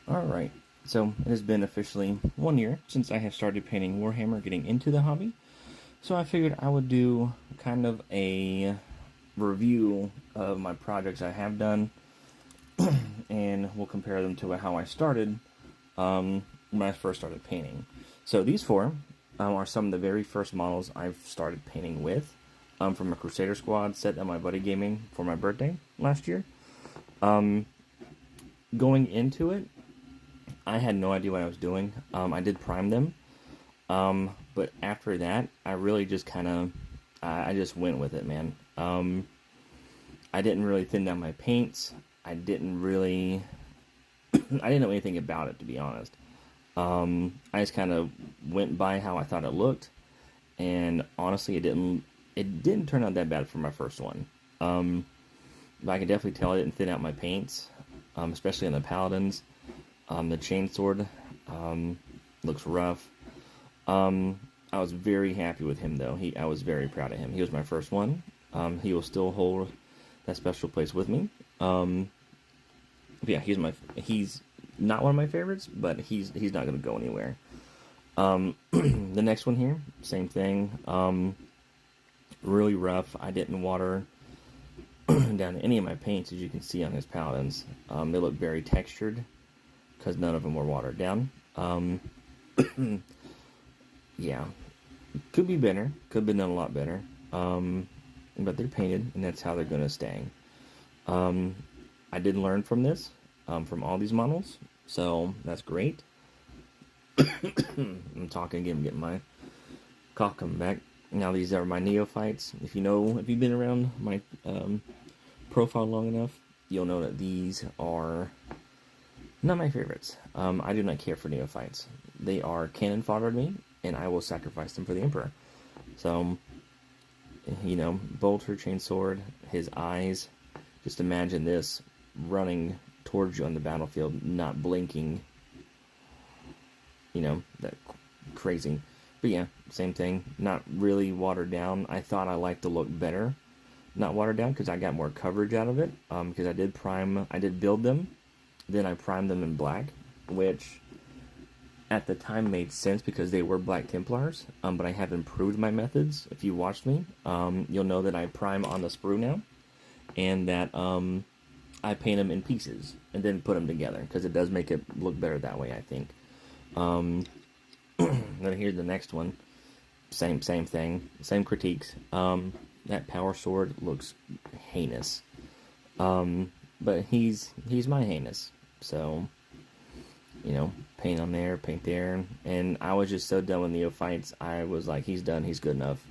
Alright, so it has been officially 1 year since I have started painting Warhammer, getting into the hobby. So I figured I would do kind of a review of my projects I have done, and we'll compare them to how I started when I first started painting. So these four are some of the very first models I've started painting with, from a Crusader Squad set that my buddy gave me for my birthday last year. Going into it, I had no idea what I was doing. I did prime them, but after that, I really just kind of, I just went with it, man. I didn't really thin down my paints. I didn't really, I didn't know anything about it, to be honest. I just kind of went by how I thought it looked, and honestly, it didn't turn out that bad for my first one. But I can definitely tell I didn't thin out my paints, especially on the paladins. The chainsword looks rough. I was very happy with him, though. I was very proud of him. He was my first one. He will still hold that special place with me. Yeah, he's not one of my favorites, but he's not going to go anywhere. The next one here, same thing. Really rough. I didn't water down any of my paints, as you can see on his paladins. They look very textured because none of them were watered down. Yeah, could be better. Could have been done a lot better. But they're painted, and that's how they're going to stay. I did learn from this, from all these models, so that's great. I'm talking again, getting my cough coming back. Now these are my neophytes. If you've been around my profile long enough, you'll know that these are not my favorites. I do not care for neophytes. They are cannon fodder to me, and I will sacrifice them for the Emperor. So, bolter, chainsword, his eyes. Just imagine this running towards you on the battlefield, not blinking. That crazy. But yeah, same thing. Not really watered down. I thought I liked to look better, not watered down, because I got more coverage out of it. Because I did build them, then I primed them in black, which at the time made sense because they were Black Templars. But I have improved my methods. If you watched me, you'll know that I prime on the sprue now, and that I paint them in pieces and then put them together, because it does make it look better that way, I think. Then here's the next one. Same thing. Same critiques. That power sword looks heinous. But he's my heinous. So, paint on there, paint there. And I was just so done with neophytes. I was like, he's done, he's good enough.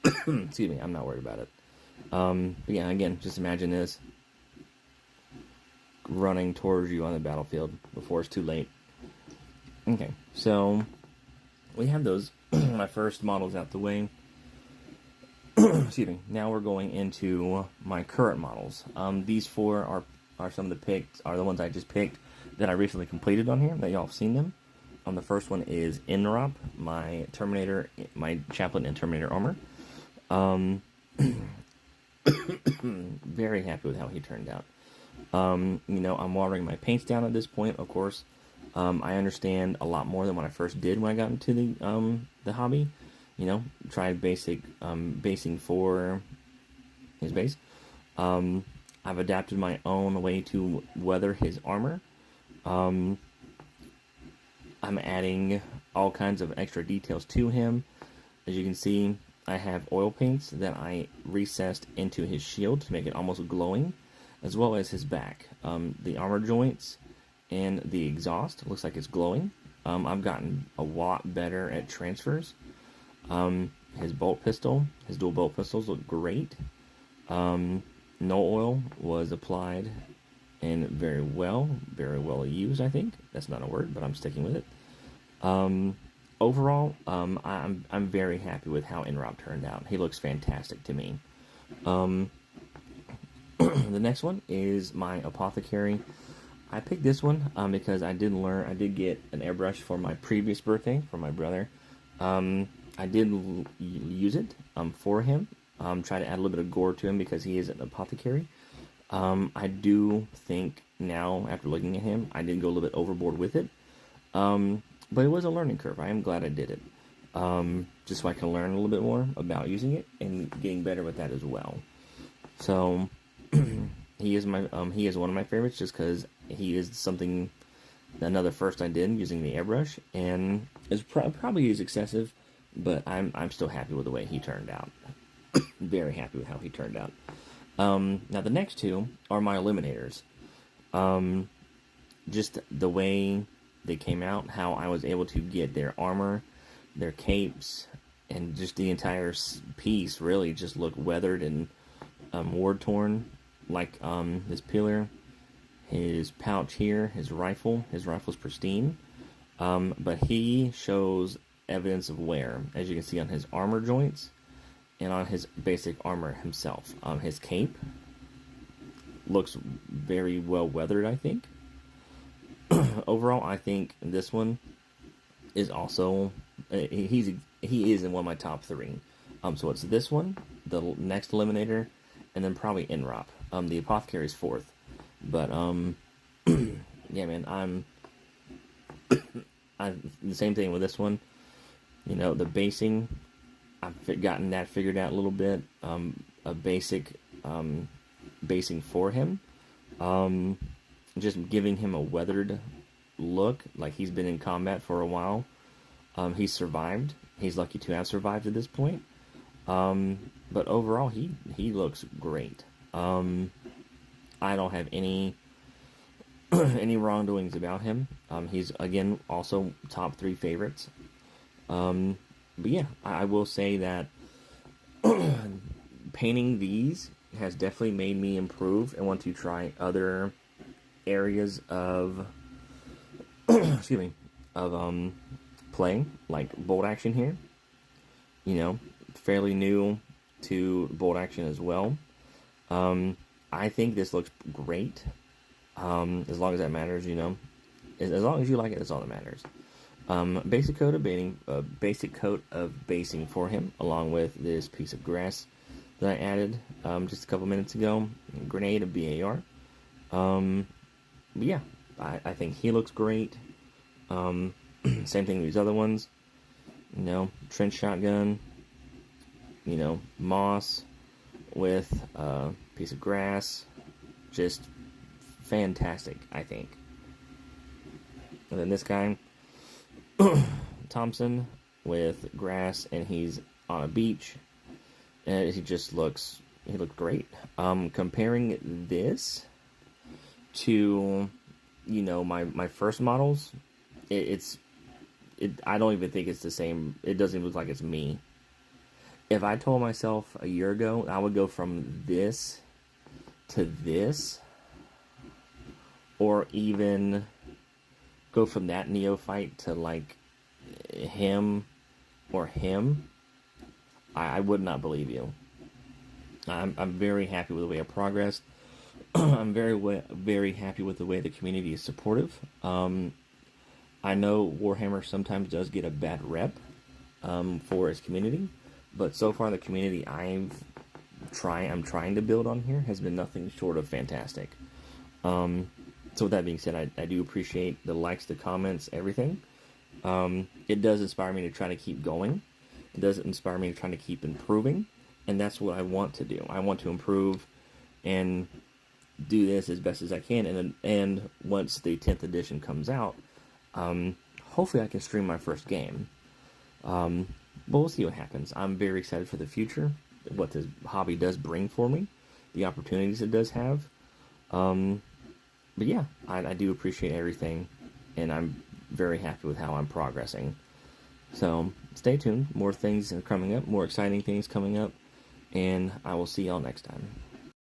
Excuse me, I'm not worried about it. But yeah, again, just imagine this running towards you on the battlefield before it's too late. Okay, so we have those, my first models out the way. Excuse me. Now we're going into my current models. These four are some of the ones I just picked that I recently completed on here, that y'all have seen them. The first one is Inrop, my Terminator, my Chaplain and Terminator armor. Very happy with how he turned out. I'm watering my paints down at this point, of course. I understand a lot more than when I first did when I got into the hobby. Tried basic basing for his base. I've adapted my own way to weather his armor. I'm adding all kinds of extra details to him. As you can see, I have oil paints that I recessed into his shield to make it almost glowing, as well as his back. The armor joints and the exhaust looks like it's glowing. I've gotten a lot better at transfers. His bolt pistol, his dual bolt pistols look great. No oil was applied and very well used, I think. That's not a word, but I'm sticking with it. Overall, I'm very happy with how Inrop turned out. He looks fantastic to me. The next one is my Apothecary. I picked this one because I did get an airbrush for my previous birthday for my brother. I did use it for him. Try to add a little bit of gore to him because he is an apothecary. I do think now, after looking at him, I did go a little bit overboard with it. But it was a learning curve. I am glad I did it. Just so I can learn a little bit more about using it and getting better with that as well. So he is one of my favorites just because he is another first I did using the airbrush, and it's probably is excessive, but I'm still happy with the way he turned out. Very happy with how he turned out. Now the next two are my eliminators. Just the way they came out, how I was able to get their armor, their capes, and just the entire piece really just look weathered and war-torn, like his pillar, his pouch here, his rifle's pristine, but he shows evidence of wear, as you can see on his armor joints and on his basic armor himself. His cape looks very well weathered, I think. Overall, I think this one is also he is in one of my top three. So it's this one, the next eliminator, and then probably Inrop. The Apothecary's fourth, but yeah, man, I'm the same thing with this one. You know, the basing, I've gotten that figured out a little bit. A basic basing for him. Just giving him a weathered look, like he's been in combat for a while. He's survived. He's lucky to have survived at this point. But overall, he looks great. I don't have any any wrongdoings about him. He's again also top 3 favorites. But yeah, I will say that painting these has definitely made me improve and want to try other areas of excuse me, of playing, like bolt action here. You know, fairly new to bolt action as well. I think this looks great. As long as that matters, you know. As long as you like it, that's all that matters. Basic coat of basing for him, along with this piece of grass that I added just a couple minutes ago. Grenade of BAR. But yeah, I think he looks great. Same thing with these other ones. You know, trench shotgun. You know, moss with a piece of grass. Just fantastic, I think. And then this guy, Thompson, with grass, and he's on a beach, and he looked great. Comparing this to, you know, my first models, I don't even think it's the same. It doesn't even look like it's me. If I told myself a year ago I would go from this to this, or even go from that neophyte to like him or him, I would not believe you. I'm very happy with the way I progressed. I'm very happy with the way the community is supportive. I know Warhammer sometimes does get a bad rep for its community, but so far the community I'm trying to build on here has been nothing short of fantastic. So with that being said, I do appreciate the likes, the comments, everything. It does inspire me to try to keep going. It does inspire me to try to keep improving, and that's what I want to do. I want to improve and do this as best as I can, and once the 10th edition comes out, hopefully I can stream my first game. But we'll see what happens. I'm very excited for the future, what this hobby does bring for me, the opportunities it does have. But yeah, I do appreciate everything, and I'm very happy with how I'm progressing. So stay tuned. More things are coming up, more exciting things coming up, and I will see y'all next time.